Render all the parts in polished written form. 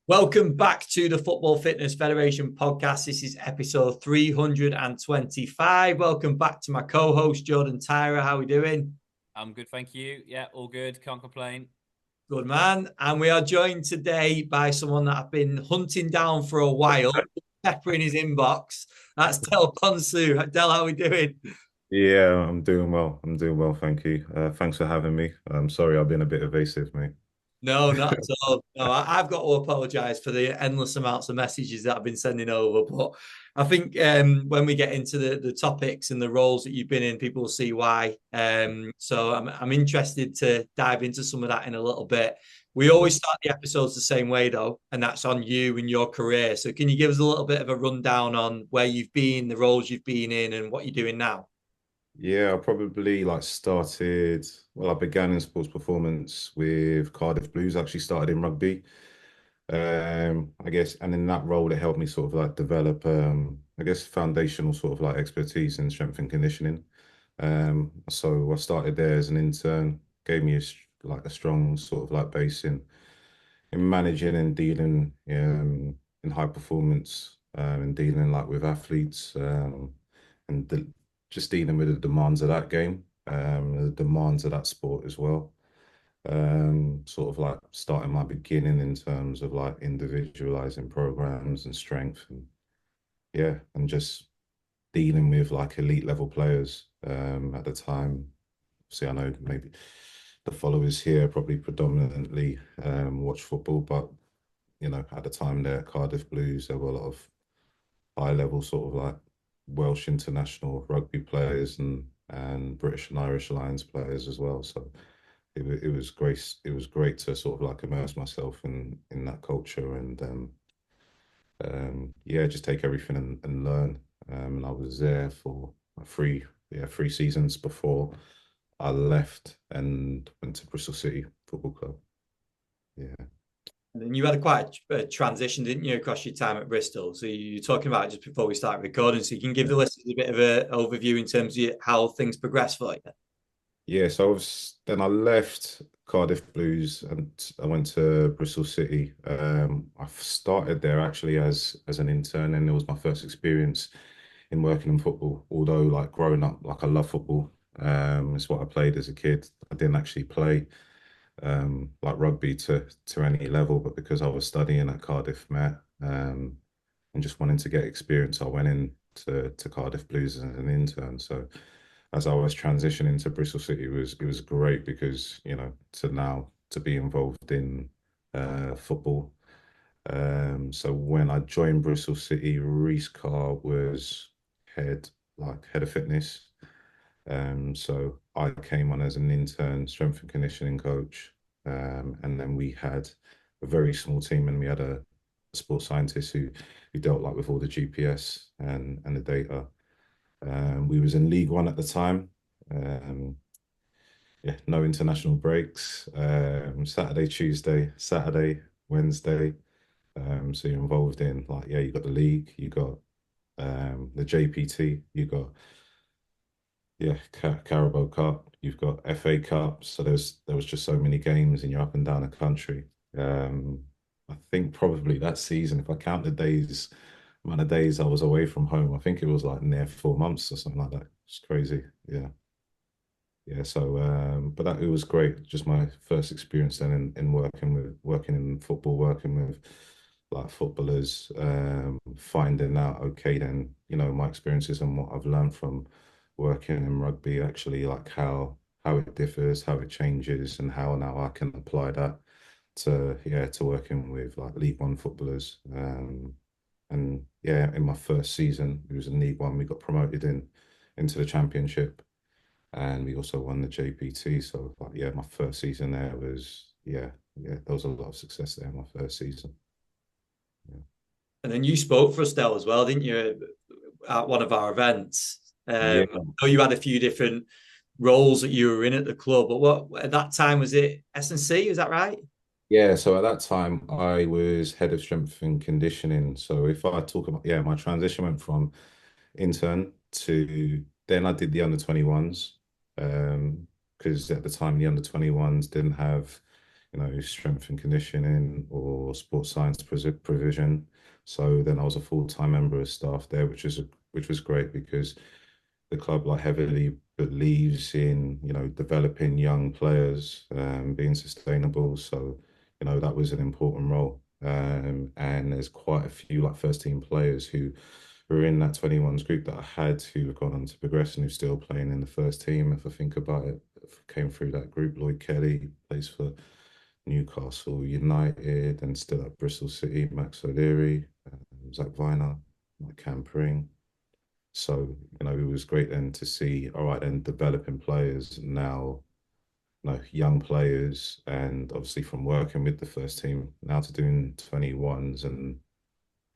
Welcome back to the Football Fitness Federation podcast. This is episode 325. Welcome back to my co-host, Jordan Tyra. How are we doing? I'm good, thank you. Yeah, all good. Can't complain. Good, man. And we are joined today by someone that I've been hunting down for a while, peppering his inbox. That's Del Bonsu. Del, how are we doing? Yeah, I'm doing well. I'm doing well, thank you. Thanks for having me. I'm sorry I've been a bit evasive, mate. No, not at all. No, I've got to apologise for the endless amounts of messages that I've been sending over. But I think when we get into the topics and the roles that you've been in, people will see why. So I'm interested to dive into some of that in a little bit. We always start the episodes the same way, though, and that's on you and your career. So can you give us a little bit of a rundown on where you've been, the roles you've been in, and what you're doing now? Yeah, I probably I began in sports performance with Cardiff Blues. I actually started in rugby. I guess, and in that role, it helped me sort of like develop, I guess, foundational sort of like expertise in strength and conditioning. So I started there as an intern, gave me like a strong sort of like base in managing and dealing in high performance and dealing like with athletes and just dealing with the demands of that game, the demands of that sport as well. Sort of like starting my beginning in terms of like individualizing programs and strength and yeah, and just dealing with like elite level players at the time. See, I know maybe the followers here probably predominantly watch football, but at the time there at Cardiff Blues, there were a lot of high level sort of like Welsh international rugby players and British and Irish Lions players as well. So it was great. It was great to sort of like immerse myself in that culture and yeah, just take everything and learn. And I was there for three seasons before I left and went to Bristol City Football Club. Yeah. And then you had quite a transition, didn't you, across your time at Bristol? So you're talking about it just before we start recording. So you can give the listeners a bit of an overview in terms of how things progressed for you. Yeah, so then I left Cardiff Blues and I went to Bristol City. I started there actually as an intern, and it was my first experience in working in football. Although, like growing up, like I love football. It's what I played as a kid. I didn't actually play like rugby to any level, but because I was studying at Cardiff Met and just wanting to get experience, I went in to Cardiff Blues as an intern. So as I was transitioning to Bristol City, it was great because to now to be involved in football. So when I joined Bristol City, Reece Carr was head of fitness. So I came on as an intern strength and conditioning coach, and then we had a very small team, and we had a sports scientist who dealt like with all the GPS and the data. We was in League One at the time. Um, yeah, no international breaks. Saturday, Wednesday. So you're involved in like yeah, you got the league, you got the JPT, you got yeah, Carabao Cup, you've got FA Cup. So there was just so many games, and you're up and down the country. I think probably that season, if I count the days, amount of days I was away from home, I think it was like near 4 months or something like that. It's crazy. Yeah. Yeah. So but that it was great. Just my first experience then in working in football, working with like footballers, finding out, okay, then, my experiences and what I've learned from working in rugby, actually like how it differs, how it changes, and how now I can apply that to working with like League One footballers. And yeah, in my first season, it was in League One. We got promoted into the Championship, and we also won the JPT. So like, yeah, my first season there was there was a lot of success there in my first season. Yeah. And then you spoke for Estelle as well, didn't you, at one of our events? Yeah, I know you had a few different roles that you were in at the club, but what at that time was it S&C? Is that right? yeah. So at that time, I was head of strength and conditioning. So if I talk about my transition went from intern to then I did the under 21s because at the time the under 21s didn't have strength and conditioning or sports science provision. So then I was a full-time member of staff there, which was great because the club like heavily believes in, developing young players, being sustainable. So, that was an important role. And there's quite a few like first team players who were in that 21s group that I had who have gone on to progress and who's still playing in the first team. If I think about it, came through that group. Lloyd Kelly plays for Newcastle United and still at Bristol City. Max O'Leary, Zach Viner, Mike Campering. So, it was great then to see, all right, then developing players now, young players, and obviously from working with the first team now to doing 21s and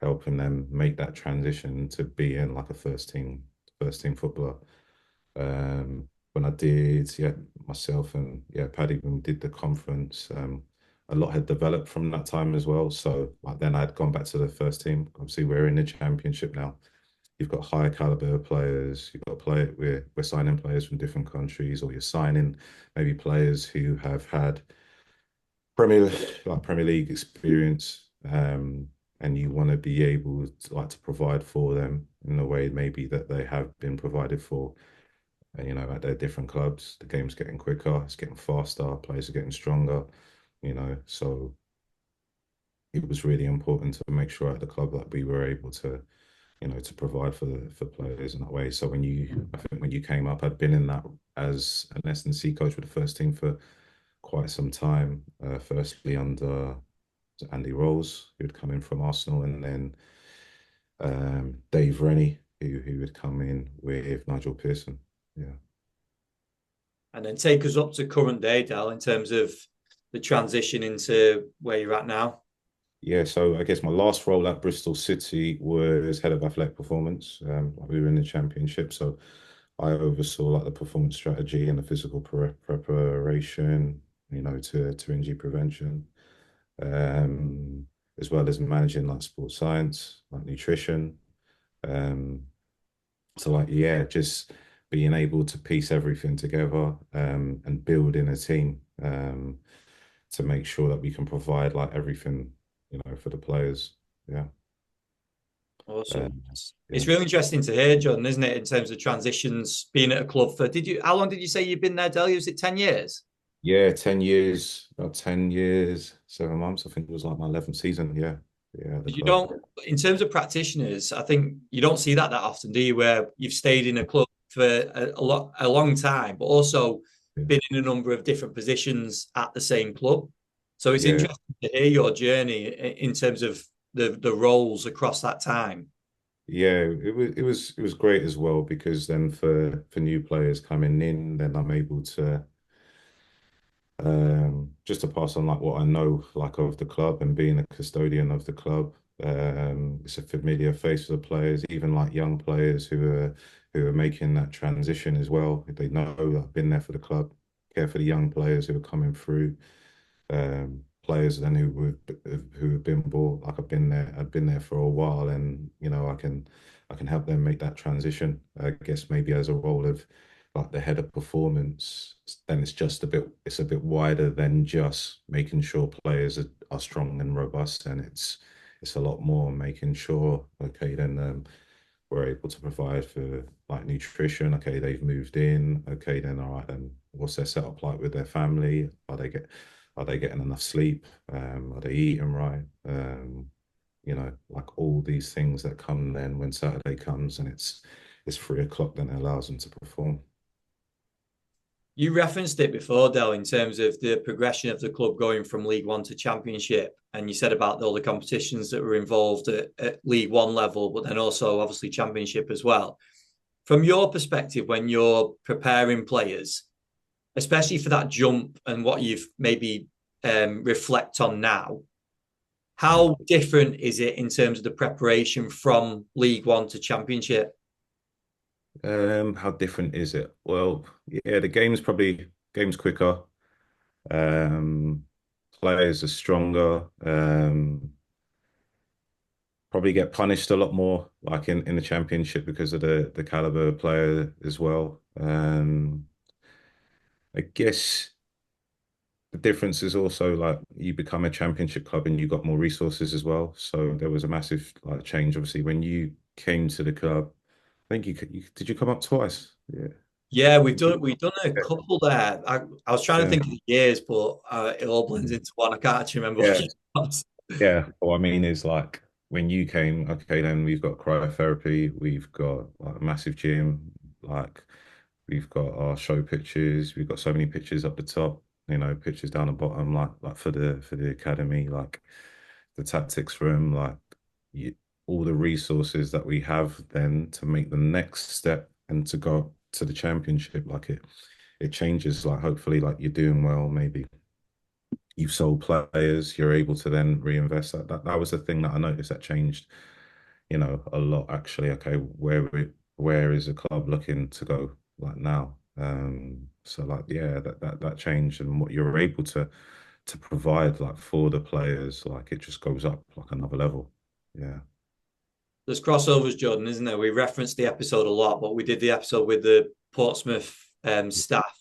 helping them make that transition to being like a first team footballer. When I did, yeah, myself and yeah, Paddy, when we did the conference, a lot had developed from that time as well. So like then I'd gone back to the first team. Obviously, we're in the championship now. You've got higher caliber players. You've got we're signing players from different countries, or you're signing maybe players who have had Premier League experience, and you want to be able to like to provide for them in a way maybe that they have been provided for. At their different clubs, the game's getting quicker, it's getting faster, players are getting stronger. So it was really important to make sure at the club that we were able to to provide for players in that way. So I think when you came up, I'd been in that as an S&C coach with the first team for quite some time. Firstly under Andy Rolls, who'd come in from Arsenal, and then Dave Rennie, who would come in with Nigel Pearson. Yeah. And then take us up to current day, Dal, in terms of the transition into where you're at now. Yeah, so I guess my last role at Bristol City was head of athletic performance. We were in the championship, so I oversaw like the performance strategy and the physical preparation, to injury prevention, um, as well as managing like sports science, like nutrition. Um, so like yeah, just being able to piece everything together, and building a team, to make sure that we can provide like everything, for the players. Yeah. Awesome. Yeah. It's really interesting to hear, John, isn't it, in terms of transitions, being at a club for, how long did you say you've been there, Dal? Was it 10 years? Yeah, 10 years, about 10 years, 7 months. I think it was like my 11th season. Yeah. Yeah, the You club. don't, in terms of practitioners, I think you don't see that often, do you? Where you've stayed in a club for a long time, but also Yeah. been in a number of different positions at the same club. So it's Yeah. interesting to hear your journey in terms of the roles across that time. Yeah, it was great as well because then for new players coming in, then I'm able to just to pass on like what I know like of the club and being a custodian of the club. It's a familiar face for the players, even like young players who are making that transition as well. They know that I've been there for the club, care for the young players who are coming through, players then who have been bought. Like I've been there for a while, and I can help them make that transition. I guess maybe as a role of like the head of performance, then it's a bit wider than just making sure players are strong and robust, and it's a lot more making sure, okay, then we're able to provide for like nutrition. Okay, they've moved in. Okay, then all right, then what's their setup like with their family? Are they getting enough sleep? Are they eating right? Like all these things that come then when Saturday comes and it's 3 o'clock, then it allows them to perform. You referenced it before, Del, in terms of the progression of the club going from League One to Championship. And you said about all the competitions that were involved at League One level, but then also obviously Championship as well. From your perspective, when you're preparing players, especially for that jump and what you've maybe reflect on now, how different is it in terms of the preparation from League One to Championship? How different is it? Well, yeah, game's quicker. Um, Players are stronger. Probably get punished a lot more, like in the championship because of the caliber of player as well. I guess the difference is also like you become a championship club and you got more resources as well. So there was a massive like change. Obviously, when you came to the club, I think you did you come up twice? Yeah. Yeah, Did you? we've done a Yeah. couple there. I was trying to Yeah. think of the years, but it all blends into one. I can't actually remember Yeah. which ones. Yeah. What I mean is like when you came, okay, then we've got cryotherapy, we've got like a massive gym, like we've got our show pitches, we've got so many pitches up the top, pitches down the bottom, like for the academy, like the tactics room, like you, all the resources that we have then to make the next step and to go up to the championship, like it changes, like hopefully like you're doing well, maybe you've sold players, you're able to then reinvest that was the thing that I noticed that changed, a lot actually. Okay, where is the club looking to go like now? So like yeah, that changed and what you're able to provide like for the players, like it just goes up like another level. Yeah. There's crossovers, Jordan, isn't there? We referenced the episode a lot, but we did the episode with the Portsmouth staff.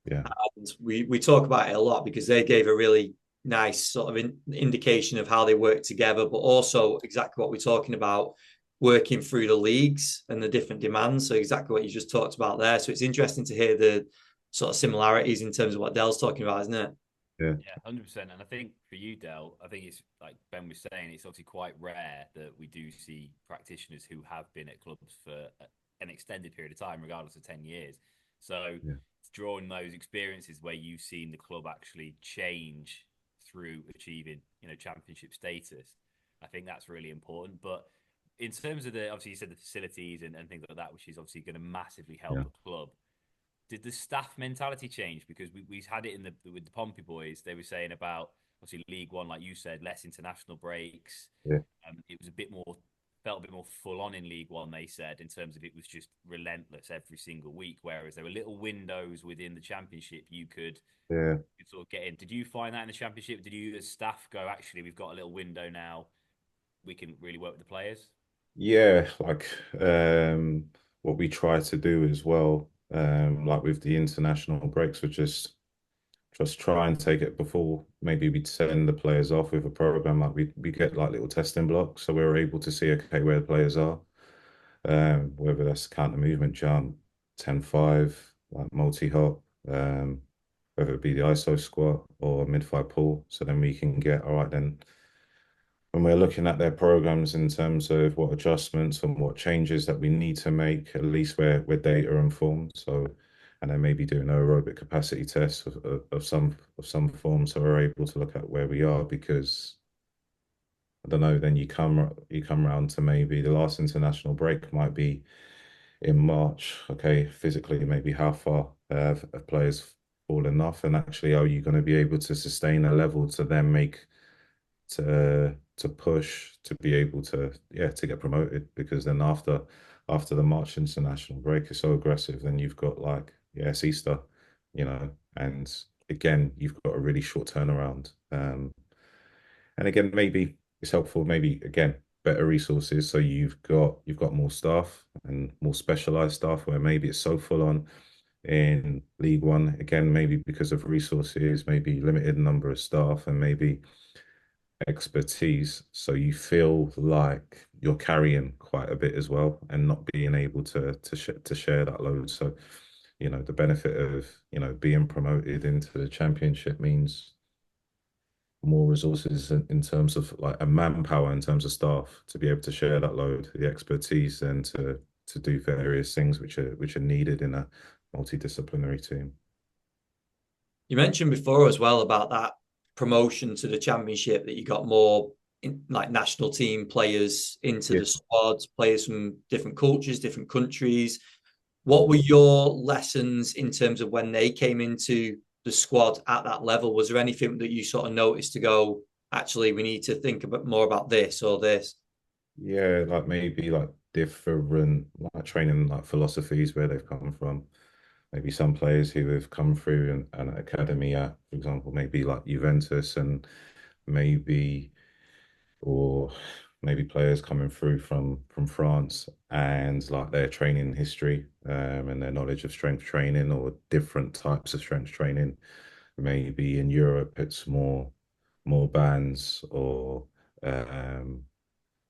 Yeah. And we talk about it a lot because they gave a really nice sort of indication of how they work together, but also exactly what we're talking about, working through the leagues and the different demands. So exactly what you just talked about there. So it's interesting to hear the sort of similarities in terms of what Dell's talking about, isn't it? Yeah. Yeah, 100%. And I think for you, Dell, I think it's like Ben was saying, it's obviously quite rare that we do see practitioners who have been at clubs for an extended period of time, regardless of 10 years. So Yeah. drawing those experiences where you've seen the club actually change through achieving, championship status, I think that's really important. But in terms of obviously you said the facilities and things like that, which is obviously going to massively help Yeah. a club. Did the staff mentality change? Because we had it with the Pompey boys. They were saying about obviously League One, like you said, less international breaks. Yeah. It was felt a bit more full on in League One. They said in terms of it was just relentless every single week. Whereas there were little windows within the Championship Yeah. you could sort of get in. Did you find that in the Championship? Did you as staff go actually we've got a little window now? We can really work with the players. Yeah, like what we try to do as well, like with the international breaks, we just try and take it before maybe we'd send the players off with a program. Like we get like little testing blocks, so we're able to see okay where the players are, whether that's counter movement jump, 10-5, like multi-hop, whether it be the ISO squat or mid-thigh pull. So then we can get all right then when we're looking at their programs in terms of what adjustments and what changes that we need to make, at least we're data informed. So, and then maybe do an aerobic capacity test of some form, so we're able to look at where we are. Because I don't know, then you come around to maybe the last international break might be in March. Okay, physically maybe how far have players fallen off, and actually are you going to be able to sustain a level to then make to push to be able to to get promoted? Because then after the March international break is so aggressive, then you've got like it's Easter, and again you've got a really short turnaround. And again maybe it's helpful, maybe again better resources, so you've got more staff and more specialized staff, where maybe it's so full on in League One, again maybe because of resources, maybe limited number of staff and maybe expertise, so you feel like you're carrying quite a bit as well and not being able to share that load. So the benefit of being promoted into the championship means more resources in terms of like a manpower, in terms of staff to be able to share that load, the expertise, and to do various things which are needed in a multidisciplinary team. You mentioned before as well about that promotion to the championship that you got more like national team players into Yeah. the squads, players from different cultures, different countries. What were your lessons in terms of when they came into the squad at that level? Was there anything that you sort of noticed to go, actually, we need to think a bit more about this or this? Yeah, like maybe like different like training like philosophies where they've come from. Maybe some players who have come through an academy at, for example, maybe like Juventus, and maybe or maybe players coming through from France, and like their training history and their knowledge of strength training or different types of strength training. maybe in Europe it's more bands or um,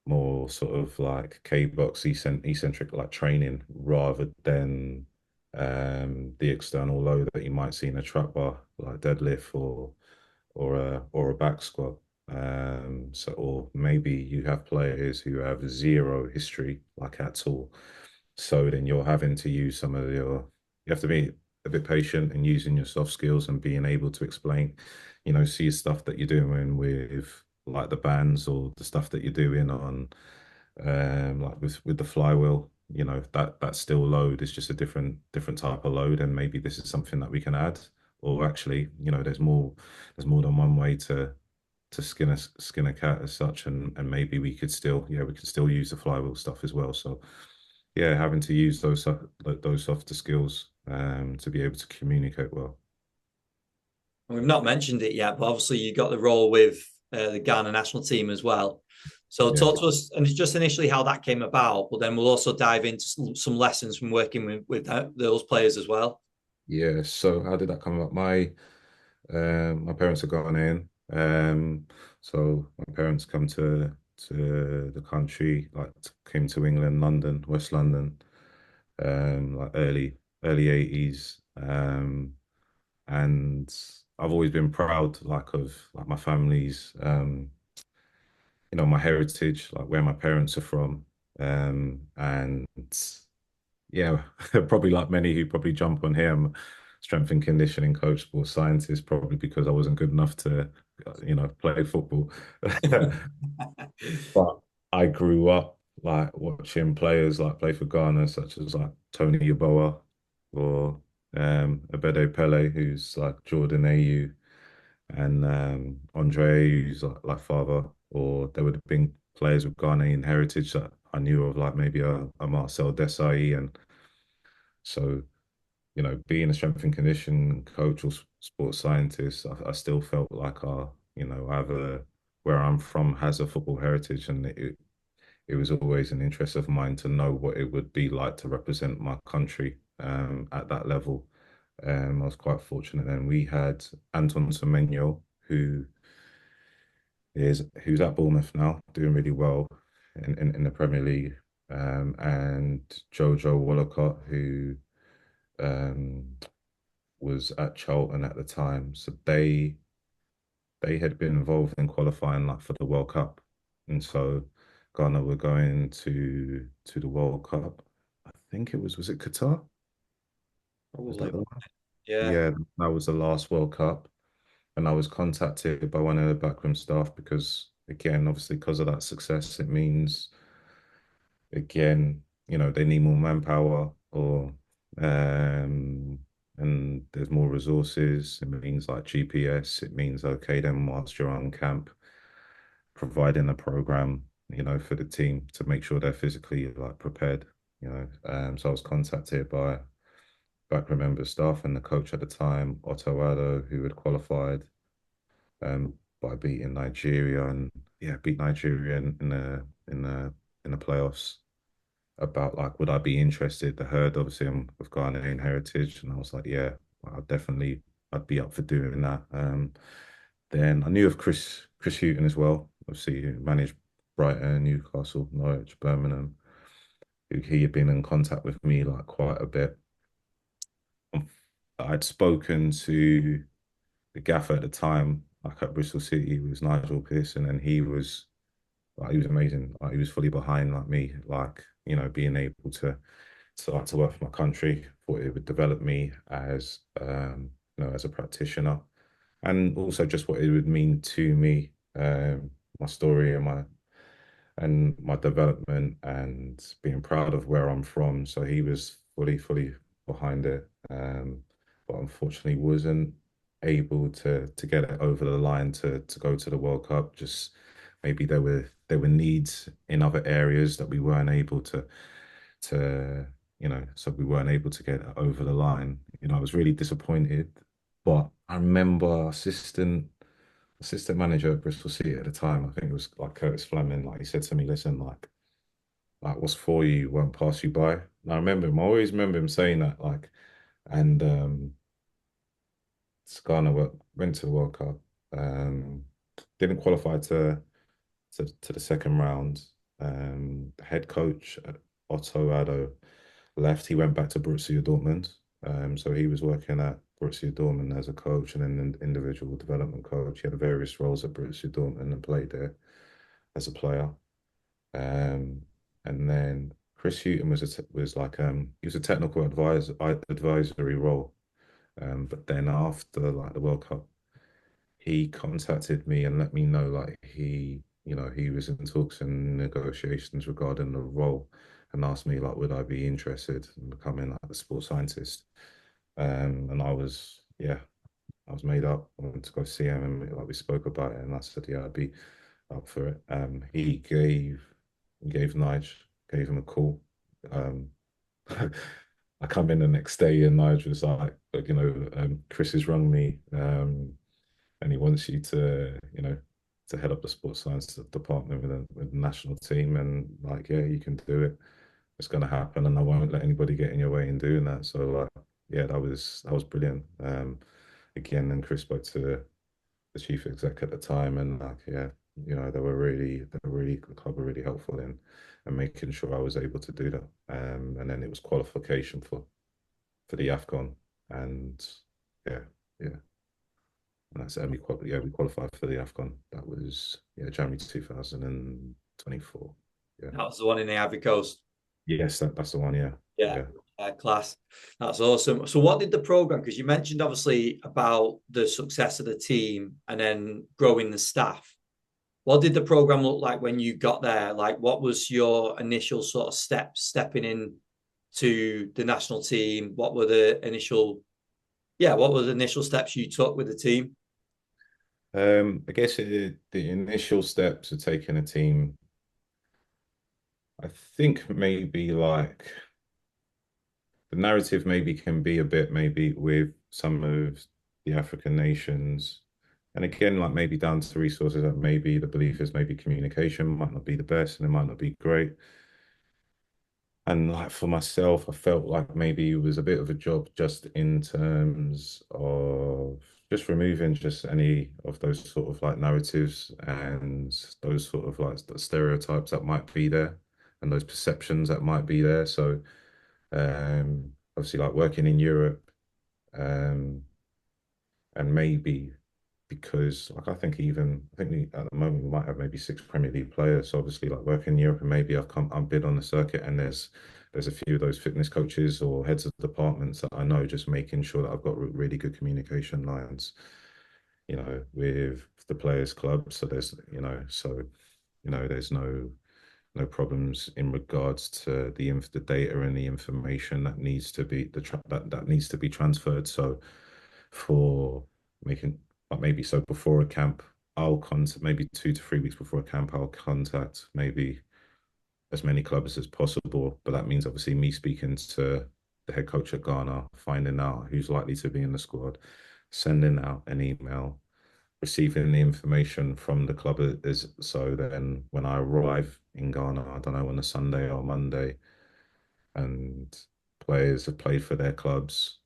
more sort of like K-box eccentric like training rather than the external load that you might see in a trap bar like deadlift or a back squat. So or maybe you have players who have zero history like at all. So then you're having to use some of you have to be a bit patient and using your soft skills and being able to explain, see stuff that you're doing with like the bands or the stuff that you're doing on like with the flywheel, that still load is just a different type of load, and maybe this is something that we can add. Or actually, there's more than one way to skin a cat as such, and maybe we could still use the flywheel stuff as well. So yeah, having to use those softer skills to be able to communicate well. We've not mentioned it yet, but obviously you got the role with the Ghana national team as well. So Yeah. talk to us, and it's just initially how that came about, but then we'll also dive into some lessons from working with those players as well. Yeah, so how did that come about? My parents are Ghanaian. So my parents come to the country, like came to England, London, West London, like early 80s. And I've always been proud like of like my family's my heritage, like where my parents are from. And yeah, probably like many who probably jump on here, I'm a strength and conditioning coach, sports scientist, probably because I wasn't good enough to, play football. But I grew up like watching players like play for Ghana, such as like Tony Yeboah or Abede Pele, who's like Jordan AU, and Andre, who's like father, or there would have been players with Ghanaian heritage that I knew of, like maybe a Marcel Desailly. And so, being a strength and condition coach or sports scientist, I still felt like I have where I'm from has a football heritage, and it was always an interest of mine to know what it would be like to represent my country at that level. I was quite fortunate, and we had Anton Semenyo, who's at Bournemouth now, doing really well in the Premier League, and Jojo Wallacott, who um, was at Charlton at the time. So they had been involved in qualifying like for the World Cup, and so Ghana were going to the World Cup. I think was it Qatar? Was Probably, that the one? yeah. Yeah, that was the last World Cup. And I was contacted by one of the backroom staff because, again, obviously, because of that success, it means, again, they need more manpower or, and there's more resources. It means like GPS. It means, okay, then whilst you're on camp, providing a program, for the team to make sure they're physically like prepared. So I was contacted by backroom member staff and the coach at the time, Otto Addo, who had qualified um, by beating Nigeria, and yeah, beat Nigeria in the playoffs. About like, would I be interested? They heard obviously I'm of Ghanaian heritage, and I was like, yeah, I'd be up for doing that. Then I knew of Chris Hughton as well. Obviously, who managed Brighton, Newcastle, Norwich, Birmingham. He had been in contact with me like quite a bit. I'd spoken to the gaffer at the time, like at Bristol City, was Nigel Pearson, and he was amazing. Like he was fully behind like me, like being able to work for my country. Thought it would develop me as as a practitioner, and also just what it would mean to me, my story and my development and being proud of where I'm from. So he was fully behind it, but unfortunately wasn't able to get it over the line to go to the World Cup. Just maybe there were needs in other areas that we weren't able to so we weren't able to get it over the line. I was really disappointed, but I remember assistant manager at Bristol City at the time, I think it was like Curtis Fleming, like he said to me, listen, like what's for you won't pass you by. And I always remember him saying that, like, and Ghana went to the World Cup. Um, didn't qualify to the second round. The head coach Otto Addo left. He went back to Borussia Dortmund. So he was working at Borussia Dortmund as a coach and an individual development coach. He had various roles at Borussia Dortmund and played there as a player. Um, and then Chris Hughton was like he was a technical advisory role. But then after like the World Cup, he contacted me and let me know like he was in talks and negotiations regarding the role and asked me like would I be interested in becoming like the sports scientist. And I was made up. I went to go see him and like we spoke about it and I said yeah I'd be up for it. He gave Nige gave him a call. Um, I come in the next day and Nige was like, Chris has rung me. And he wants you to head up the sports science department with the national team. And like, yeah, you can do it. It's going to happen, and I won't let anybody get in your way in doing that. So like, yeah, that was brilliant. Again, and Chris spoke to the chief exec at the time, and like, yeah, the club were really helpful in and making sure I was able to do that. And then it was qualification for the AFCON, and yeah, yeah. And that's we qualified for the AFCON. That was January 2024. Yeah. That was the one in the Ivory Coast. Yes, that's the one, yeah. Yeah. Yeah. Class. That's awesome. So, what did the program? Because you mentioned obviously about the success of the team and then growing the staff. What did the program look like when you got there? Like, what was your initial sort of steps stepping in to the national team? What were the initial steps you took with the team? I guess the initial steps of taking a team, I think maybe like the narrative maybe can be a bit maybe with some of the African nations. And again, like maybe down to resources that maybe the belief is maybe communication might not be the best and it might not be great. And like for myself, I felt like maybe it was a bit of a job just in terms of just removing just any of those sort of like narratives and those sort of like the stereotypes that might be there and those perceptions that might be there. So obviously like working in Europe, um, and maybe because like I think we at the moment we might have maybe six Premier League players. So obviously like working in Europe and maybe I've been on the circuit and there's a few of those fitness coaches or heads of departments that I know just making sure that I've got really good communication lines, with the players club. So there's no problems in regards to the data and the information that needs to be that needs to be transferred. So for making like maybe so before a camp, I'll contact maybe 2 to 3 weeks before a camp, I'll contact maybe as many clubs as possible. But that means obviously me speaking to the head coach at Ghana, finding out who's likely to be in the squad, sending out an email, receiving the information from the club is so then when I arrive in Ghana, I don't know, on a Sunday or Monday, and players have played for their clubs.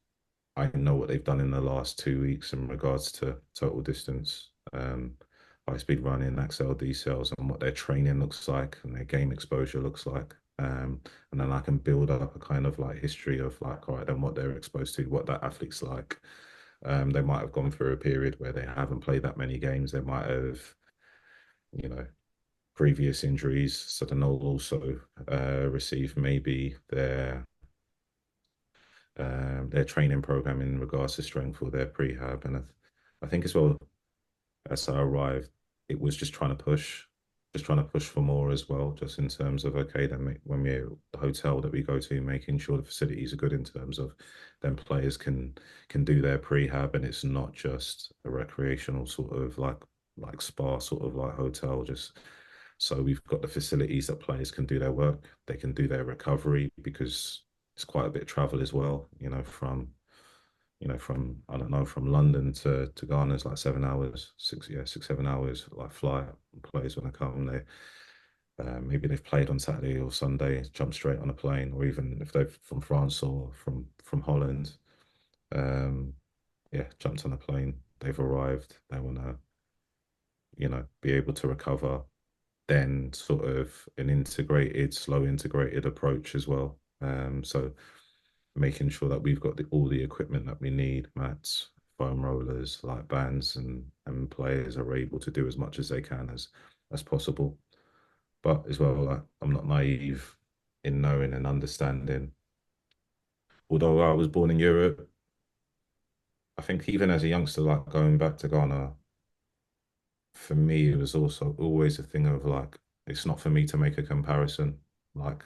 I know what they've done in the last 2 weeks in regards to total distance, high speed running, Excel decels, and what their training looks like and their game exposure looks like. And then I can build up a kind of like history of like, all right, then what they're exposed to, what that athlete's like. They might have gone through a period where they haven't played that many games. They might have, you know, previous injuries. So then they'll also receive maybe their training program in regards to strength or their prehab. And I think as well as I arrived, it was just trying to push for more as well, just in terms of okay, then when we're the hotel that we go to, making sure the facilities are good in terms of then players can do their prehab and it's not just a recreational sort of like spa sort of like hotel. Just so we've got the facilities that players can do their work, they can do their recovery because it's quite a bit of travel as well, from I don't know, from London to Ghana is like 7 hours, 6, 7 hours, like flight. Players when they come, maybe they've played on Saturday or Sunday, jump straight on a plane, or even if they're from France or from Holland, um, yeah, jumped on a plane. They've arrived. They want to, be able to recover. Then sort of an integrated, slow integrated approach as well. So making sure that we've got all the equipment that we need, mats, foam rollers, like bands, and players are able to do as much as they can as possible. But as well, like, I'm not naive in knowing and understanding. Although I was born in Europe, I think even as a youngster, like going back to Ghana, for me, it was also always a thing of like, it's not for me to make a comparison. Like,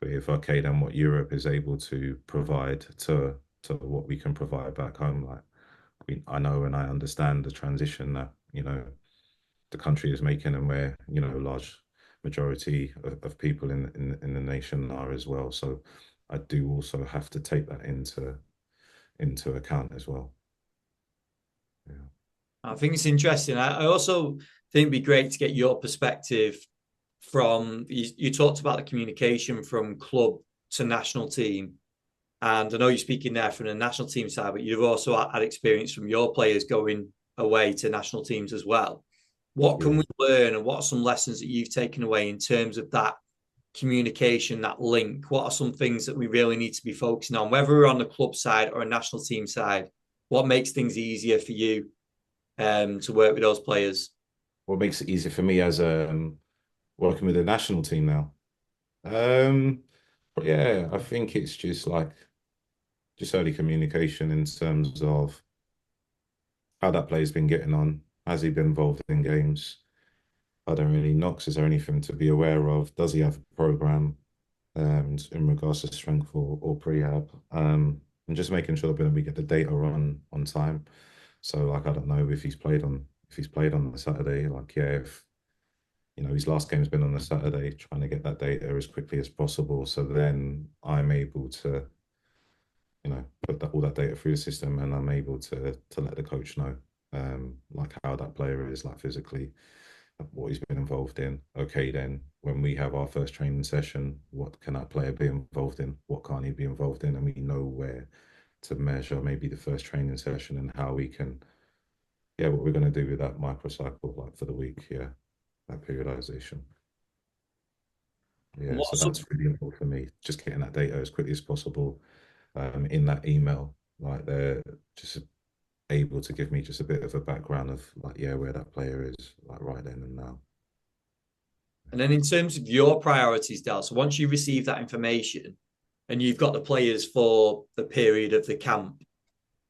with okay, then what Europe is able to provide to what we can provide back home. Like, I know and I understand the transition that the country is making, and where large majority of people in the nation are as well. So I do also have to take that into account as well. Yeah. I think it's interesting. I also think it'd be great to get your perspective from you talked about the communication from club to national team. And I know you're speaking there from the national team side, but you've also had experience from your players going away to national teams as well. What can Yeah. we learn, and what are some lessons that you've taken away in terms of that communication, that link? What are some things that we really need to be focusing on, whether we're on the club side or a national team side? What makes things easier for you to work with those players? What makes it easier for me as working with the national team now? Um, but yeah, I think it's just like just early communication in terms of how that player's been getting on. Has he been involved in games? Are there any knocks? Is there anything to be aware of? Does he have a program in regards to strength or prehab? And just making sure that we get the data on time. So like I don't know if he's played on the Saturday, like yeah, if his last game's been on the Saturday, trying to get that data as quickly as possible. So then I'm able to put all that data through the system, and I'm able to let the coach know, like how that player is, like physically, what he's been involved in. Okay, then when we have our first training session, what can that player be involved in? What can't he be involved in? And we know where to measure maybe the first training session and how we can, yeah, what we're going to do with that microcycle, like for the week, yeah, that periodization. Yeah, so What's some, that's really important for me. Just getting that data as quickly as possible, in that email, like they're just able to give me just a bit of a background of like, yeah, where that player is, like right then and now. and then in terms of your priorities, Dal, so once you receive that information and you've got the players for the period of the camp,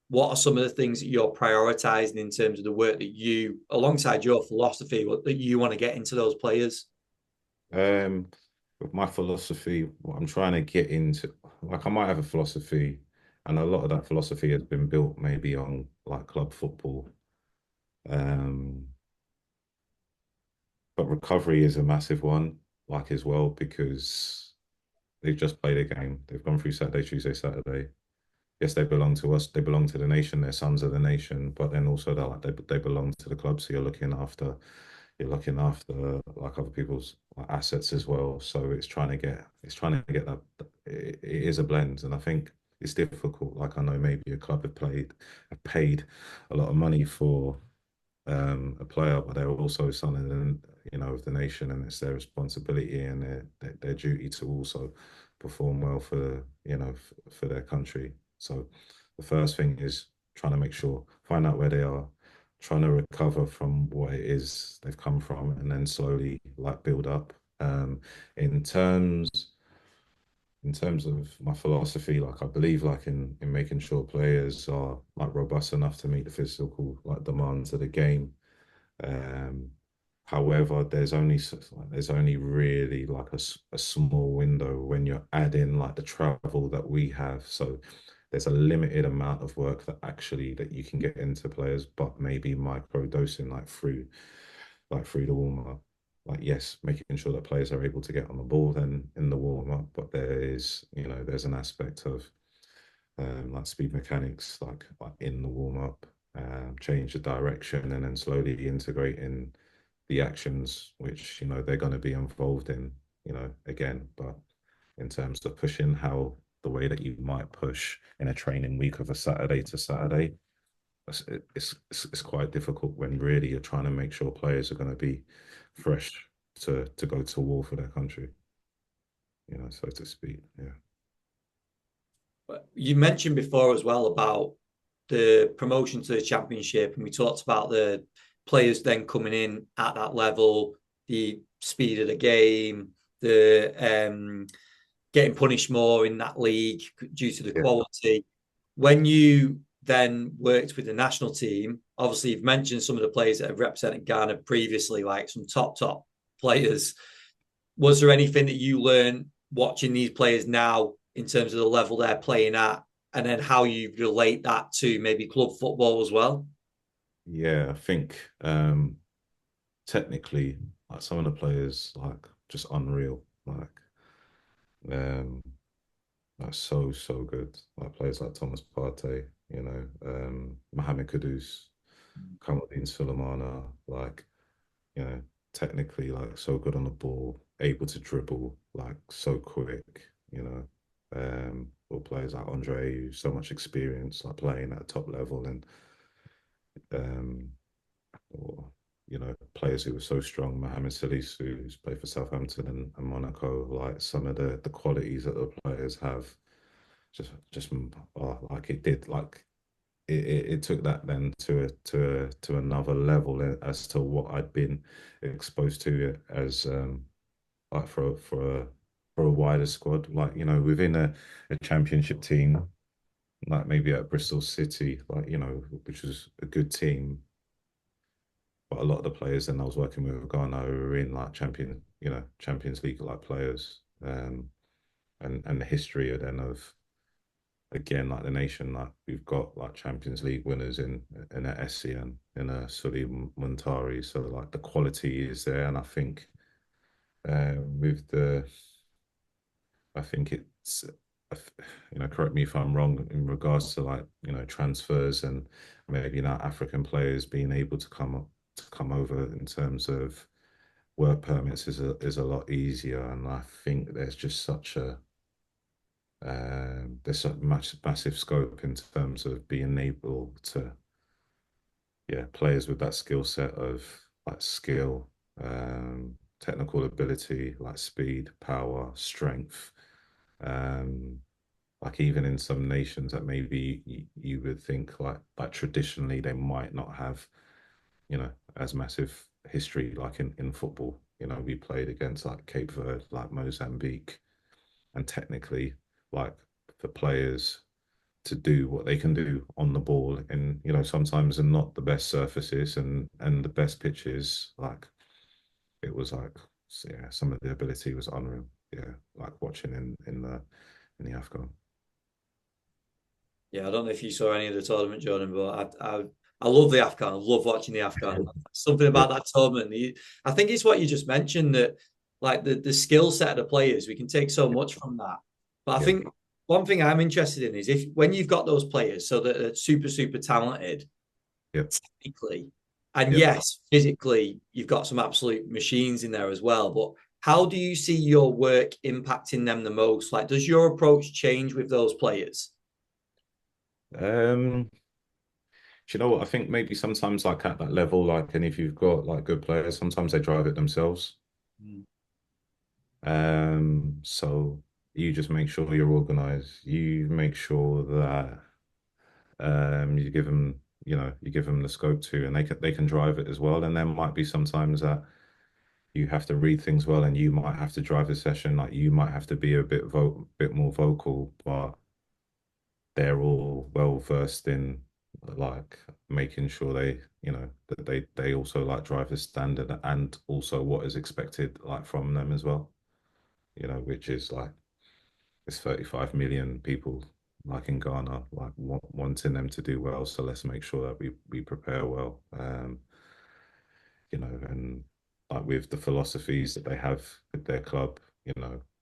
what are some of the things that you're prioritizing in terms of the work that you, alongside your philosophy, that you want to get into those players? With my philosophy, what I'm trying to get into, like I might have a philosophy, and a lot of that philosophy has been built maybe on like club football. Um, but recovery is a massive one, like as well, because they've just played a game. They've gone through Saturday, Tuesday, Saturday. Yes, they belong to us. They belong to the nation. They're sons of the nation. But then also they belong to the club. So you're looking after like other people's like, assets as well. So it's trying to get that. It is a blend, and I think it's difficult. Like I know maybe a club have paid a lot of money for a player, but they're also something of the nation, and it's their responsibility and their duty to also perform well for their country. So the first thing is trying to find out where they are, trying to recover from what it is they've come from, and then slowly like build up. Um, in terms in terms of my philosophy, like I believe like in making sure players are like robust enough to meet the physical like demands of the game. um, However, there's only really like a small window when you're adding like the travel that we have. So there's a limited amount of work that you can get into players, but maybe micro dosing like through the warm up. Like yes, making sure that players are able to get on the ball then in the warm up, but there's an aspect of like speed mechanics, like in the warm up, change the direction, and then slowly integrating the actions which they're going to be involved in. Again, but in terms of pushing, how the way that you might push in a training week of a Saturday to Saturday, it's quite difficult when really you're trying to make sure players are going to be fresh to go to war for their country, so to speak. Yeah. You mentioned before as well about the promotion to the championship, and we talked about the players then coming in at that level, the speed of the game, the getting punished more in that league due to the Yeah. quality. When you then worked with the national team, obviously you've mentioned some of the players that have represented Ghana previously, like some top players. Was there anything that you learned watching these players now in terms of the level they're playing at, and then how you relate that to maybe club football as well? Yeah, I think technically, like some of the players, like just unreal, um, like so good. Like players like Thomas Partey, Mohamed Kudus, Kamaldeen Sulemana, like technically like so good on the ball, able to dribble, like so quick, or players like Andre, who's so much experience, like playing at a top level, and um, or players who were so strong, Mohamed Salis, who's played for Southampton and Monaco, like some of the qualities that the players have, just like it did, like it took that then to another level as to what I'd been exposed to as like for a wider squad, like within a championship team, like maybe at Bristol City, like which was a good team, but a lot of the players then I was working with Ghana who were in like Champions League like players, and the history of then of again like the nation, like we've got like Champions League winners in a SCN, in a Sully Muntari, so like the quality is there, and I think with the I think it's correct me if I'm wrong in regards to like transfers and maybe African players being able to come over in terms of work permits is a lot easier, and I think there's just such a there's such massive scope in terms of being able to players with that skill set of like skill, technical ability, like speed, power, strength. Um, like even in some nations that maybe you would think like traditionally they might not have, as massive history like in football. We played against like Cape Verde, like Mozambique, and technically, like for players to do what they can do on the ball, and sometimes in not the best surfaces and the best pitches, like it was like some of the ability was unreal. Yeah, like watching in the AFCON. Yeah, I don't know if you saw any of the tournament, Jordan, but I love the AFCON. I love watching the AFCON. Something Yeah, about that tournament. I think it's what you just mentioned, that like the skill set of the players, we can take so much from that. But I yeah, think one thing I'm interested in is if when you've got those players so that are super talented yeah, technically, and yeah. yes, physically, you've got some absolute machines in there as well. But how do you see your work impacting them the most? Like, does your approach change with those players? Do you know what? I think maybe sometimes like at that level, like, and if you've got like good players, sometimes they drive it themselves. Mm. So you just make sure you're organized. You make sure that you give them, you give them the scope to, and they can drive it as well. And there might be sometimes that you have to read things well, and you might have to drive the session. Like you might have to be a bit more vocal, but they're all well versed in like making sure that they also like drive the standard and also what is expected like from them as well. Which is like it's 35 million people like in Ghana, like wanting them to do well. So let's make sure that we prepare well. And like with the philosophies that they have with their club,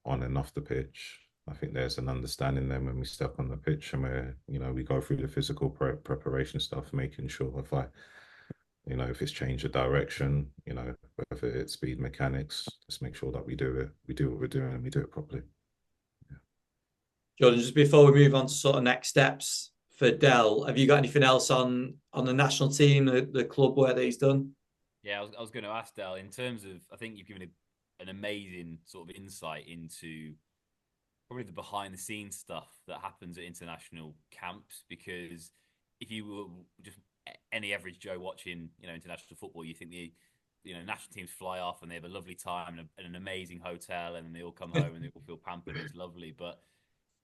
on and off the pitch. I think there's an understanding then when we step on the pitch and we go through the physical preparation stuff, making sure if it's change of direction, whether it's speed mechanics, just make sure that we do it. We do what we're doing and we do it properly. Jordan, just before we move on to sort of next steps for Dell. Have you got anything else on the national team, the club work that he's done? Yeah, I was going to ask Dal in terms of, I think you've given an amazing sort of insight into probably the behind the scenes stuff that happens at international camps. Because if you were just any average Joe watching, international football, you think national teams fly off and they have a lovely time and an amazing hotel, and then they all come home and they all feel pampered and it's lovely. But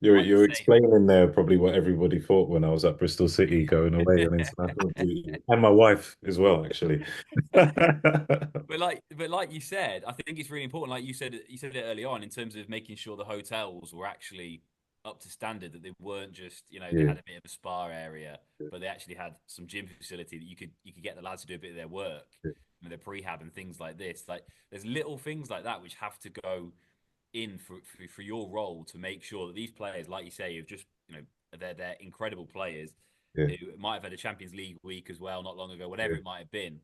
like you You're say, explaining there probably what everybody thought when I was at Bristol City going away on international duty, and my wife as well, actually. but like you said, I think it's really important. Like you said it early on in terms of making sure the hotels were actually up to standard. That they weren't just they Yeah, had a bit of a spa area, but they actually had some gym facility that you could get the lads to do a bit of their work, their prehab and things like this. Like there's little things like that which have to go in for your role to make sure that these players, like you say, have just they're incredible players yeah, who might have had a Champions League week as well not long ago, whatever yeah, it might have been.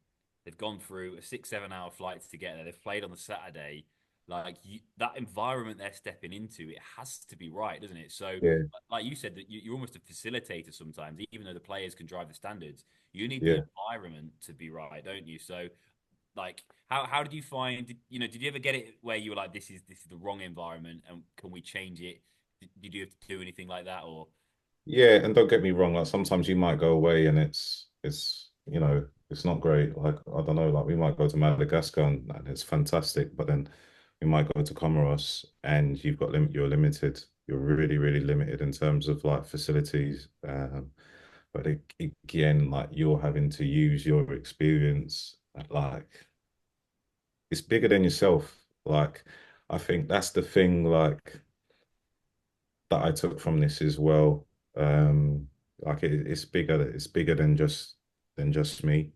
They've gone through a 6-7 hour flight to get there. They've played on the Saturday. Like that environment they're stepping into, it has to be right, doesn't it? So, yeah, like you said, that you're almost a facilitator sometimes, even though the players can drive the standards. You need the yeah. environment to be right, don't you? So, like, how did you find? Did you ever get it where you were like, this is the wrong environment, and can we change it? Did you have to do anything like that, or? Yeah, and don't get me wrong, like sometimes you might go away and it's not great. Like I don't know, like we might go to Madagascar and it's fantastic, but then we might go to Comoros and you're limited. You're really, really limited in terms of like facilities. But again, like you're having to use your experience, like it's bigger than yourself. Like I think that's the thing, like that I took from this as well. Like it's bigger than just me.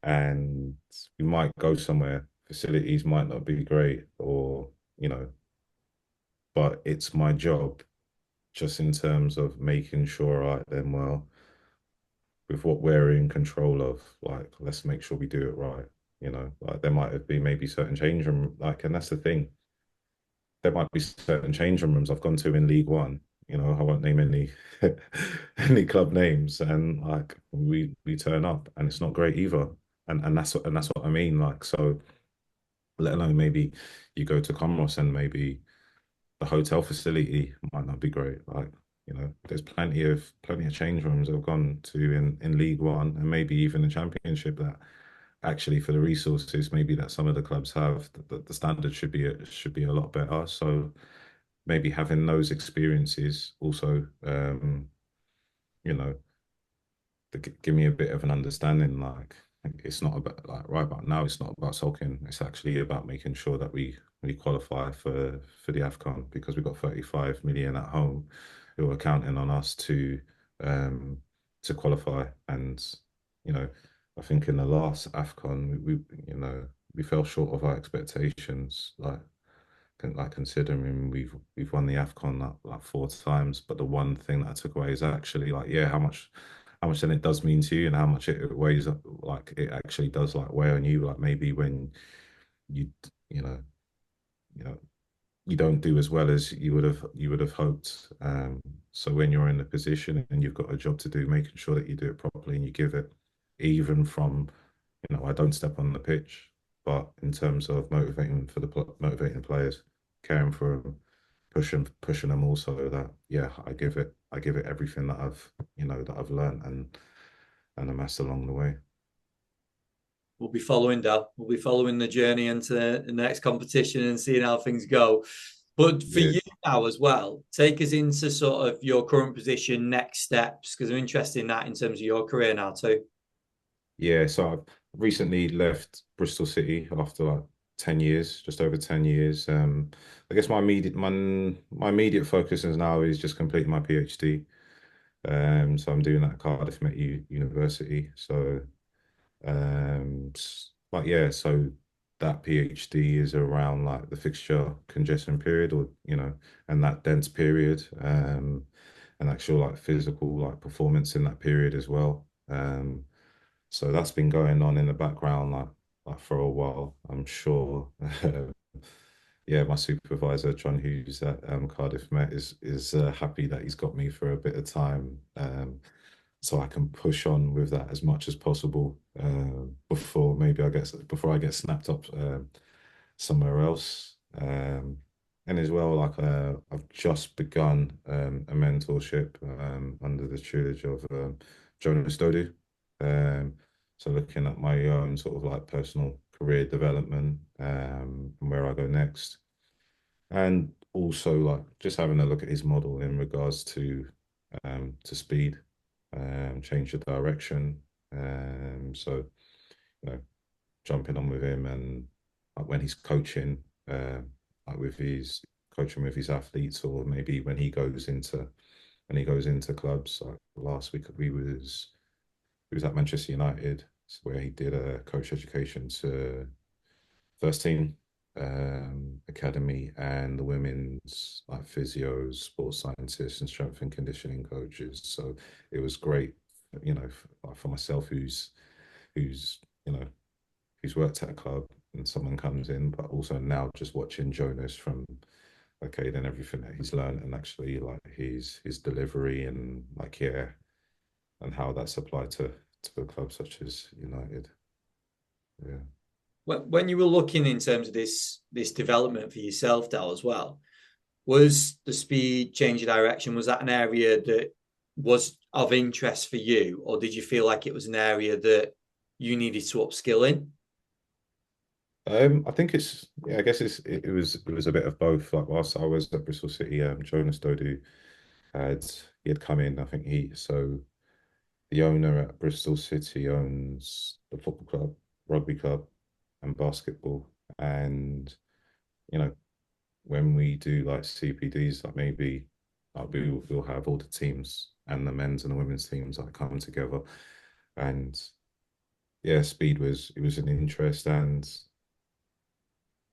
And we might go somewhere, facilities might not be great, or you know, but it's my job just in terms of making sure, right, then well, with what we're in control of, like let's make sure we do it right. Like there might have been maybe certain change room, like, and that's the thing. There might be certain changing rooms I've gone to in League One. I won't name any any club names, and like we turn up and it's not great either. And that's what I mean. Like so, let alone maybe you go to Comoros and maybe the hotel facility might not be great. Like there's plenty of change rooms I've gone to in League One and maybe even the Championship that actually for the resources maybe that some of the clubs have, the standard should be a lot better. So maybe having those experiences also, you know, give me a bit of an understanding. Like it's not about like right about now, it's not about sulking. It's actually about making sure that we qualify for the AFCON because we've got 35 million at home who are counting on us um to qualify. And you know, I think in the last AFCON we fell short of our expectations. Like considering we've won the AFCON like 4 times, but the one thing that I took away is actually like yeah, how much then it does mean to you and how much it weighs up, like it actually does like weigh on you, like maybe when you you know you know you don't do as well as you would have hoped. So when you're in a position and you've got a job to do, making sure that you do it properly and you give it, even from I don't step on the pitch, but in terms of motivating players, caring for them, pushing them also that yeah, I give it everything that I've learned and amassed along the way. We'll be following Dal. We'll be following the journey into the next competition and seeing how things go. But for Yeah, you now as well, take us into sort of your current position, next steps, because I'm interested in that in terms of your career now too. yeah. So I've recently left Bristol City after like 10 years, just over 10 years. I guess my immediate focus is now is just completing my PhD. So I'm doing that at Cardiff Met University. So but yeah, so that PhD is around like the fixture congestion period, or and that dense period, and actual like physical like performance in that period as well. So that's been going on in the background like for a while, I'm sure. yeah, my supervisor, John Hughes at Cardiff Met, is happy that he's got me for a bit of time, so I can push on with that as much as possible before I get snapped up somewhere else. And as well, like I've just begun a mentorship under the tutelage of Jonas Dodu. Um, so looking at my own sort of like personal career development and where I go next, and also like just having a look at his model in regards to speed, change of direction. So you know, jumping on with him and like when he's like with his coaching with his athletes, or maybe when he goes into clubs. Like last week he was at Manchester United, where he did a coach education to first team, academy, and the women's like physios, sports scientists, and strength and conditioning coaches. So it was great, for myself who's you know who's worked at a club and someone comes in, but also now just watching Jonas from okay, then everything that he's learned and actually like his delivery and like yeah, and how that's applied to a club such as United. Yeah. When you were looking in terms of this development for yourself, Dal, as well, was the speed, change of direction, was that an area that was of interest for you, or did you feel like it was an area that you needed to upskill in? I think I guess it was a bit of both. Like whilst I was at Bristol City, Jonas Dodu he had come in. I think the owner at Bristol City owns the football club, rugby club, and basketball. And you know, when we do like CPDs, like maybe like we'll have all the teams and the men's and the women's teams like come together. And yeah, speed was an interest, and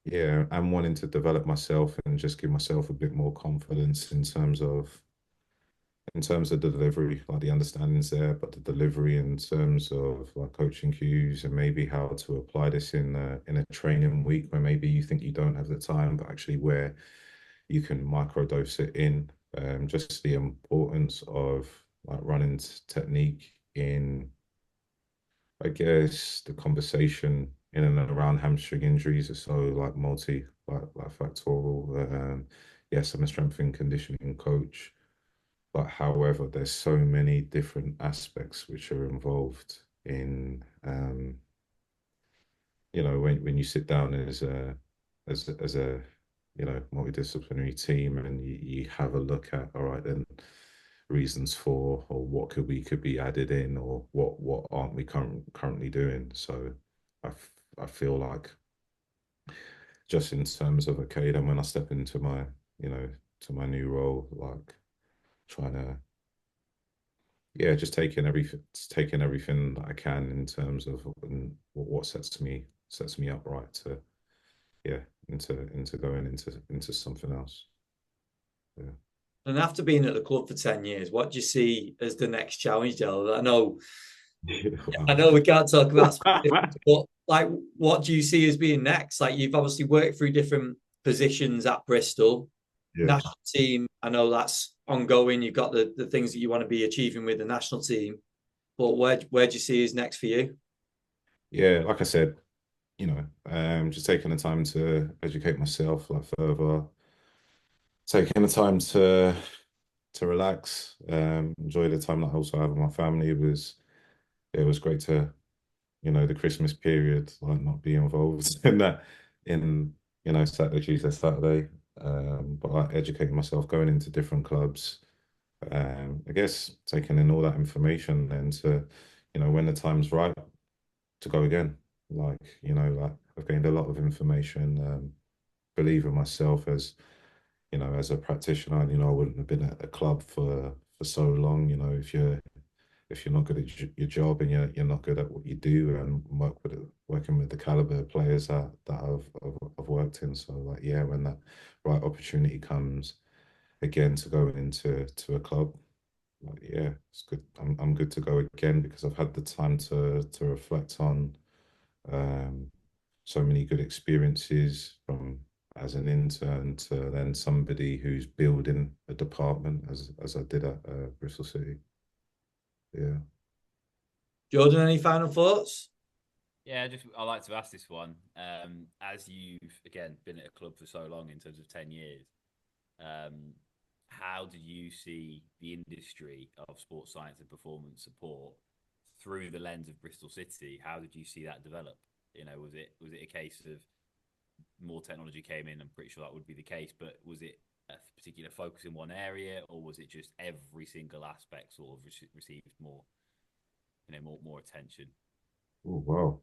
yeah, I'm wanting to develop myself and just give myself a bit more confidence in terms of the delivery, like the understanding's there, but the delivery in terms of like coaching cues and maybe how to apply this in a training week where maybe you think you don't have the time, but actually where you can microdose it in. Just the importance of like running technique in, I guess, the conversation in and around hamstring injuries are so like like factorial. Yes, I'm a strength and conditioning coach, but however, there's so many different aspects which are involved in when you sit down as a multidisciplinary team and you have a look at all right then reasons for or what could be added in or what aren't we currently doing. So I feel like just in terms of okay then when I step into my to my new role, like trying to yeah, just taking everything that I can in terms of what sets me up right to yeah into going into something else. Yeah. And after being at the club for 10 years, what do you see as the next challenge, Dale? I Wow. know we can't talk about specifics, but like, what do you see as being next? Like, you've obviously worked through different positions at Bristol, Yeah. national team. I know that's ongoing. You've got the things that you want to be achieving with the national team, but where do you see is next for you? Yeah, like I said, just taking the time to educate myself like further, taking the time to relax, enjoy the time that I also have with my family. It was great to the Christmas period, like not be involved in that in Saturday, Tuesday, Saturday. But like educating myself, going into different clubs, I guess taking in all that information and when the time's right to go again. Like I've gained a lot of information, believe in myself as a practitioner, I wouldn't have been at a club for so long, if you're not good at your job and you're not good at what you do and working with the caliber of players that I've worked in. So like yeah, when that right opportunity comes again to go into a club, like yeah, it's good. I'm good to go again because I've had the time to reflect on um, so many good experiences from as an intern to then somebody who's building a department as I did at Bristol City. Yeah. Jordan, any final thoughts? Yeah, just I like to ask this one. As you've again been at a club for so long, in terms of 10 years, um, how do you see the industry of sports science and performance support through the lens of Bristol City? How did you see that develop? Was it a case of more technology came in? I'm pretty sure that would be the case, but was it a particular focus in one area, or was it just every single aspect sort of received more, more attention? Oh, wow.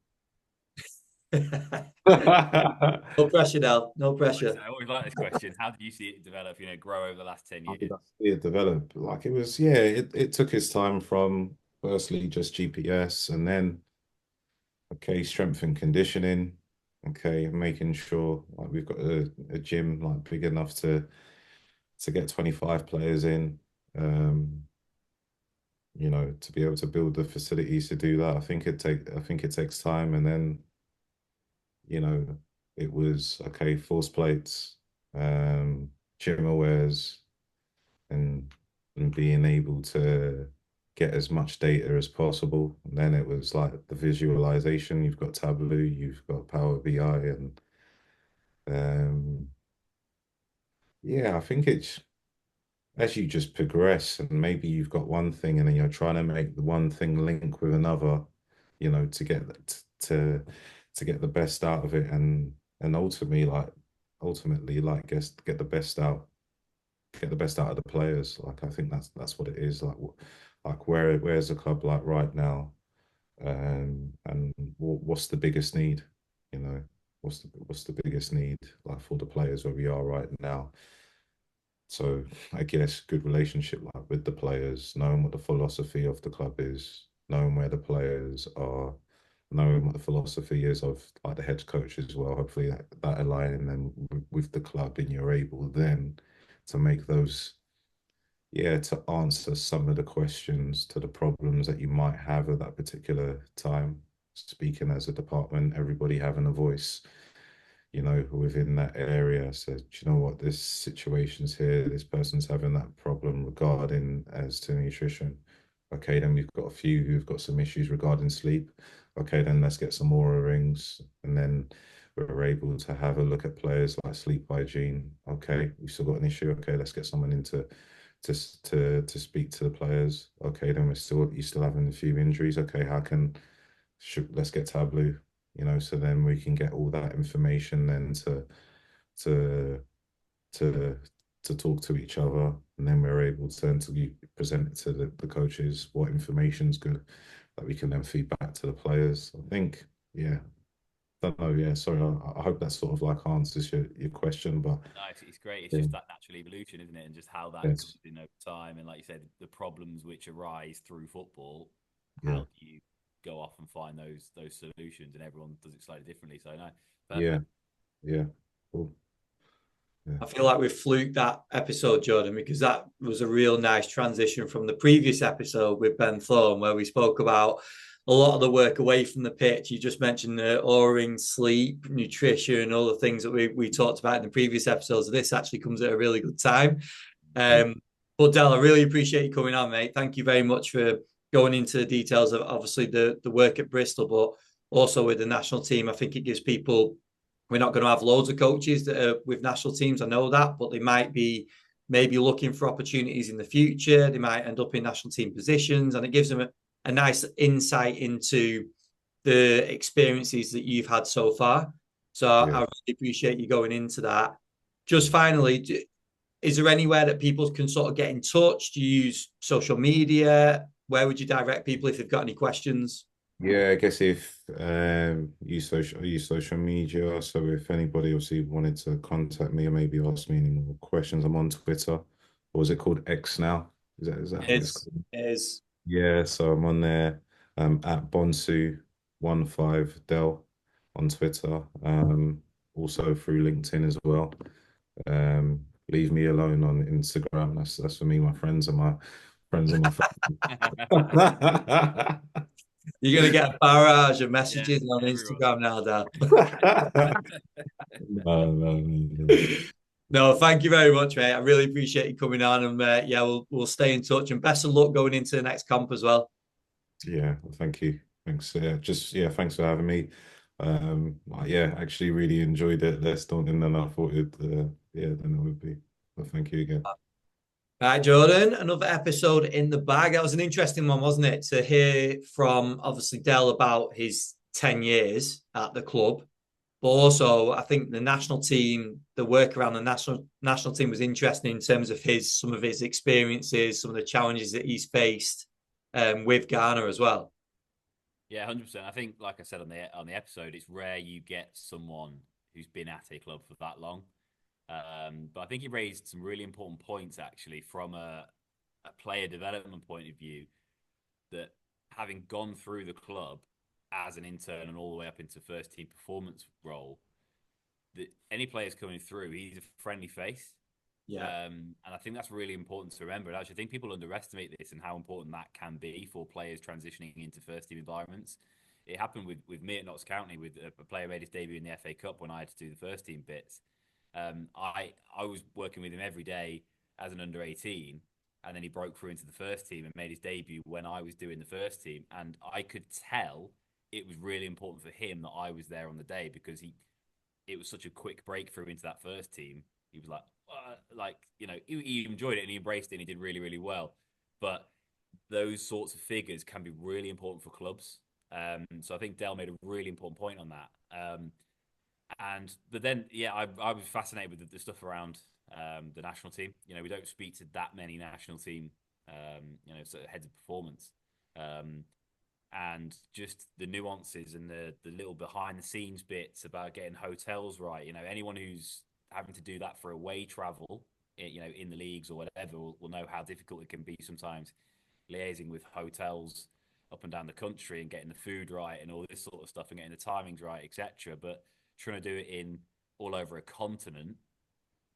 No pressure, Del. No pressure. I always like this question. How did you see it develop, grow over the last 10 How years? did I see it develop? Like it was, yeah, it took its time from firstly just GPS and then, okay, strength and conditioning. Okay, making sure like we've got a gym like big enough to get 25 players in. Um, to be able to build the facilities to do that. I think it takes time. And then, you know, it was okay, force plates, gym awares, and being able to get as much data as possible. And then it was like the visualization. You've got Tableau, you've got Power BI, and um, yeah, I think it's as you just progress, and maybe you've got one thing, and then you're trying to make the one thing link with another, to get to get the best out of it, and ultimately, like, guess get the best out get the best out of the players. Like I think that's what it is. Like where's the club like right now, and what's the biggest need? You know, what's the biggest need like for the players where we are right now? So I guess good relationship like with the players, knowing what the philosophy of the club is, knowing where the players are, knowing what the philosophy is of like the head coach as well. Hopefully that aligning them with the club, and you're able then to make those, yeah, to answer some of the questions to the problems that you might have at that particular time. Speaking as a department, everybody having a voice, within that area. So, do you know what? This situation's here. This person's having that problem regarding as to nutrition. Okay, then we've got a few who've got some issues regarding sleep. Okay, then let's get some more rings. And then we're able to have a look at players like sleep hygiene. Okay, we've still got an issue. Okay, let's get someone into to speak to the players. Okay, then you're still having a few injuries. Okay, let's get Tableau, so then we can get all that information then to to to talk to each other, and then we're able to then present it to the coaches what information's good that we can then feed back to the players. I think, yeah. Don't know, yeah. Sorry, I hope that sort of like answers your question, but No, it's great. It's yeah, just that natural evolution, isn't it? And just how that comes yes, in over time. And like you said, the problems which arise through football, yeah, how do you go off and find those solutions? And everyone does it slightly differently. So no, yeah, perfect. yeah, cool, yeah, I feel like we've fluked that episode, Jordan, because that was a real nice transition from the previous episode with Ben Thorne, where we spoke about a lot of the work away from the pitch. You just mentioned the O-ring, sleep, nutrition, all the things that we talked about in the previous episodes. This actually comes at a really good time. yeah, But Del, I really appreciate you coming on, mate. Thank you very much for going into the details of obviously the work at Bristol, but also with the national team. I think it gives people, we're not going to have loads of coaches that are with national teams. I know that, but they might be maybe looking for opportunities in the future. They might end up in national team positions, and it gives them a nice insight into the experiences that you've had so far. So yeah. I really appreciate you going into that. Just finally, is there anywhere that people can sort of get in touch? Do you use social media? Where would you direct people if they've got any questions? Yeah, I guess if use social media. So if anybody obviously wanted to contact me or maybe ask me any more questions, I'm on Twitter. Or is it called X now? Is that what it's Is called? is Yeah, so I'm on there at Bonsu15Del on Twitter. Also through LinkedIn as well. Leave me alone on Instagram. That's for me, my friends and my friends and my you're going to get a barrage of Yeah, messages on everyone. Instagram now, Dad. No. No, thank you very much, mate. I really appreciate you coming on, and yeah, we'll stay in touch. And best of luck going into the next comp as well. Yeah, well, thank you. Thanks. Thanks for having me. Yeah, actually really enjoyed it less daunting than I thought than it would be. But thank you again. Right, Jordan, another episode in the bag. That was an interesting one, wasn't it? To hear from obviously Dell about his 10 years at the club. But also, I think the national team, the work around the national team was interesting in terms of some of his experiences, some of the challenges that he's faced with Ghana as well. Yeah, 100%. I think, like I said on the episode, it's rare you get someone who's been at a club for that long. But I think he raised some really important points actually from a player development point of view. That having gone through the club as an intern and all the way up into first team performance role, that any players coming through, he's a friendly face. Yeah. And I think that's really important to remember. And actually, I think people underestimate this and how important that can be for players transitioning into first team environments. It happened with me at Notts County with a player made his debut in the FA Cup when I had to do the first team bits. I was working with him every day as an under 18, and then he broke through into the first team and made his debut when I was doing the first team. And I could tell it was really important for him that I was there on the day because it was such a quick breakthrough into that first team. He was like, he enjoyed it and he embraced it and he did really, really well. But those sorts of figures can be really important for clubs. So I think Dell made a really important point on that. But then, yeah, I was fascinated with the stuff around the national team. We don't speak to that many national team, sort of heads of performance. And just the nuances and the little behind the scenes bits about getting hotels right. Anyone who's having to do that for away travel, in the leagues or whatever, will know how difficult it can be sometimes liaising with hotels up and down the country and getting the food right and all this sort of stuff and getting the timings right, etc. But trying to do it in all over a continent,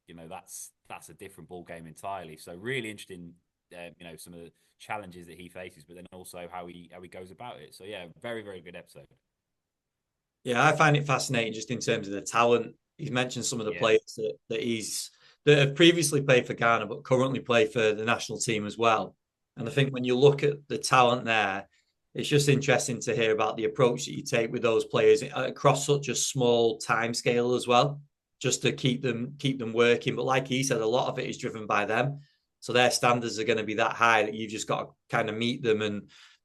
that's a different ball game entirely. So really interesting, some of the challenges that he faces, but then also how he goes about it. So yeah, very, very good episode. Yeah, I find it fascinating just in terms of the talent. He's mentioned some of the players that have previously played for Ghana, but currently play for the national team as well. And I think when you look at the talent there, it's just interesting to hear about the approach that you take with those players across such a small time scale as well, just to keep them working. But like he said, a lot of it is driven by them. So their standards are going to be that high that you've just got to kind of meet them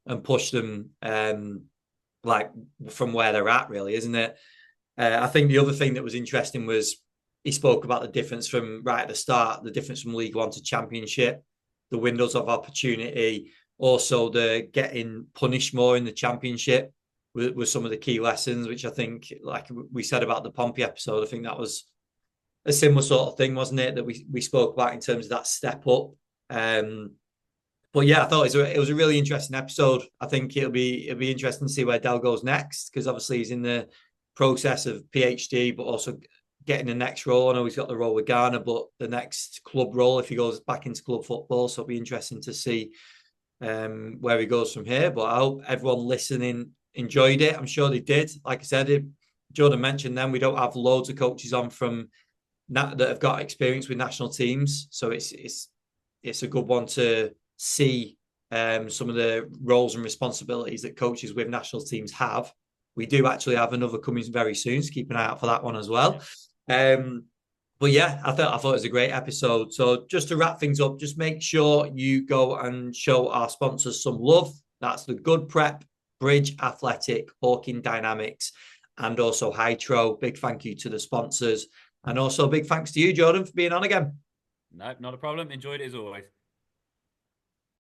and push them like from where they're at, really, isn't it? I think the other thing that was interesting was he spoke about the difference from right at the start, the difference from League One to Championship, the windows of opportunity, also the getting punished more in the Championship was some of the key lessons, which I think, like we said about the Pompey episode, I think that was a similar sort of thing, wasn't it? That we spoke about in terms of that step up. But yeah, I thought it was a really interesting episode. I think it'll be interesting to see where Dell goes next because obviously he's in the process of PhD, but also getting the next role. I know he's got the role with Ghana, but the next club role if he goes back into club football. So it'll be interesting to see where he goes from here. But I hope everyone listening enjoyed it. I'm sure they did. Like I said, Jordan mentioned then we don't have loads of coaches on from that have got experience with national teams, so it's a good one to see some of the roles and responsibilities that coaches with national teams have. We do actually have another coming very soon, so keep an eye out for that one as well. But yeah, I thought it was a great episode. So just to wrap things up, just make sure you go and show our sponsors some love. That's the Good Prep, Bridge Athletic, Hawking Dynamics, and also Hytro. Big thank you to the sponsors. And also big thanks to you, Jordan, for being on again. No, not a problem. Enjoyed it as always.